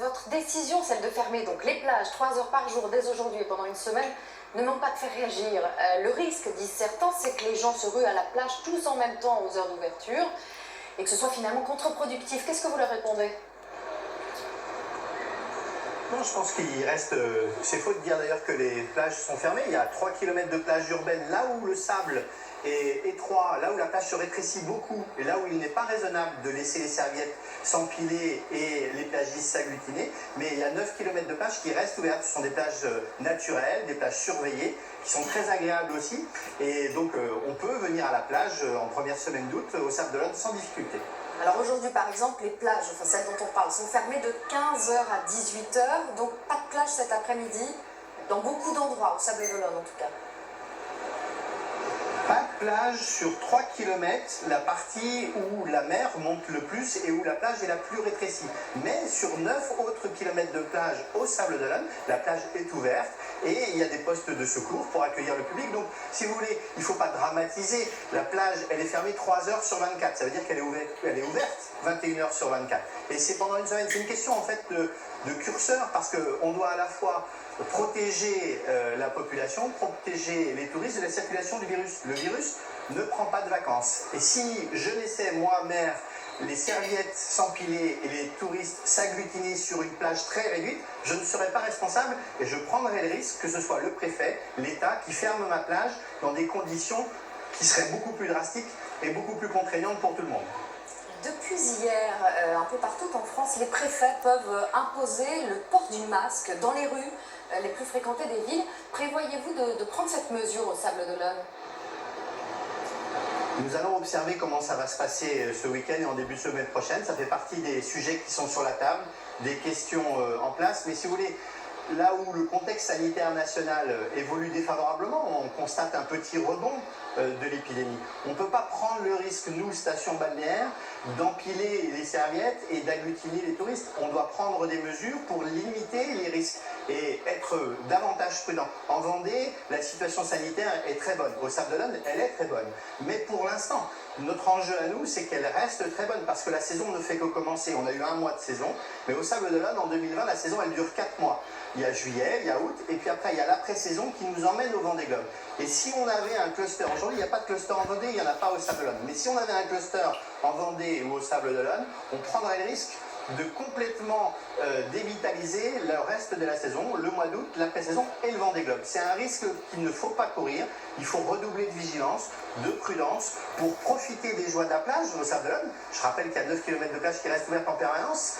Votre décision, celle de fermer donc les plages 3 heures par jour dès aujourd'hui et pendant une semaine, ne manque pas de faire réagir. Le risque, disent certains, c'est que les gens se ruent à la plage tous en même temps aux heures d'ouverture et que ce soit finalement contre-productif. Qu'est-ce que vous leur répondez? Non, je pense qu'il reste... c'est faux de dire d'ailleurs que les plages sont fermées. Il y a 3 km de plage urbaine, là où le sable est étroit, là où la plage se rétrécit beaucoup, et là où il n'est pas raisonnable de laisser les serviettes s'empiler et les plagistes s'agglutiner. Mais il y a 9 km de plages qui restent ouvertes. Ce sont des plages naturelles, des plages surveillées, qui sont très agréables aussi. Et donc on peut venir à la plage en première semaine d'août au Sable d'Olonne sans difficulté. Alors aujourd'hui, par exemple, les plages, enfin celles dont on parle, sont fermées de 15 heures à 18 heures, donc pas de plage cet après-midi, dans beaucoup d'endroits, au Sable d'Olonne en tout cas. Pas de plage sur 3 km, la partie où la mer monte le plus et où la plage est la plus rétrécie. Mais sur 9 autres kilomètres de plage au Sable d'Olonne, la plage est ouverte et il y a des postes de secours pour accueillir le public. Donc, si vous voulez, il ne faut pas dramatiser. La plage, elle est fermée 3 heures sur 24. Ça veut dire qu'elle est ouverte 21 heures sur 24. Et c'est pendant une semaine. C'est une question en fait de curseur parce qu'on doit à la fois protéger la population, protéger les touristes de la circulation du virus. Le virus ne prend pas de vacances. Et si je laissais, moi, maire, les serviettes s'empiler et les touristes s'agglutiner sur une plage très réduite, je ne serais pas responsable et je prendrais le risque que ce soit le préfet, l'État, qui ferme ma plage dans des conditions qui seraient beaucoup plus drastiques et beaucoup plus contraignantes pour tout le monde. Depuis hier, un peu partout en France, les préfets peuvent imposer le port du masque dans les rues les plus fréquentées des villes. Prévoyez-vous de prendre cette mesure au Sable d'Olonne? Nous allons observer comment ça va se passer ce week-end et en début de semaine prochaine. Ça fait partie des sujets qui sont sur la table, des questions en place. Mais si vous voulez, là où le contexte sanitaire national évolue défavorablement, on constate un petit rebond de l'épidémie. On ne peut pas prendre le risque, nous, station balnéaire, d'empiler les serviettes et d'agglutiner les touristes. On doit prendre des mesures pour limiter les risques et être davantage prudent. En Vendée, la situation sanitaire est très bonne. Au Sable d'Olonne, elle est très bonne. Mais pour l'instant, notre enjeu à nous, c'est qu'elle reste très bonne parce que la saison ne fait que commencer. On a eu 1 mois de saison, mais au Sable d'Olonne, en 2020, la saison, elle dure 4 mois. Il y a juillet, il y a août, et puis après, il y a l'après-saison qui nous emmène au Vendée Globe. Et si on avait un cluster, aujourd'hui, il n'y a pas de cluster en Vendée, il n'y en a pas au Sable d'Olonne. Mais si on avait un cluster en Vendée ou au Sable d'Olonne, on prendrait le risque de complètement dévitaliser le reste de la saison, le mois d'août, l'après-saison et le Vendée Globe. C'est un risque qu'il ne faut pas courir. Il faut redoubler de vigilance, de prudence pour profiter des joies de la plage au Sable d'Olonne. Je rappelle qu'il y a 9 km de plage qui restent ouvertes en permanence.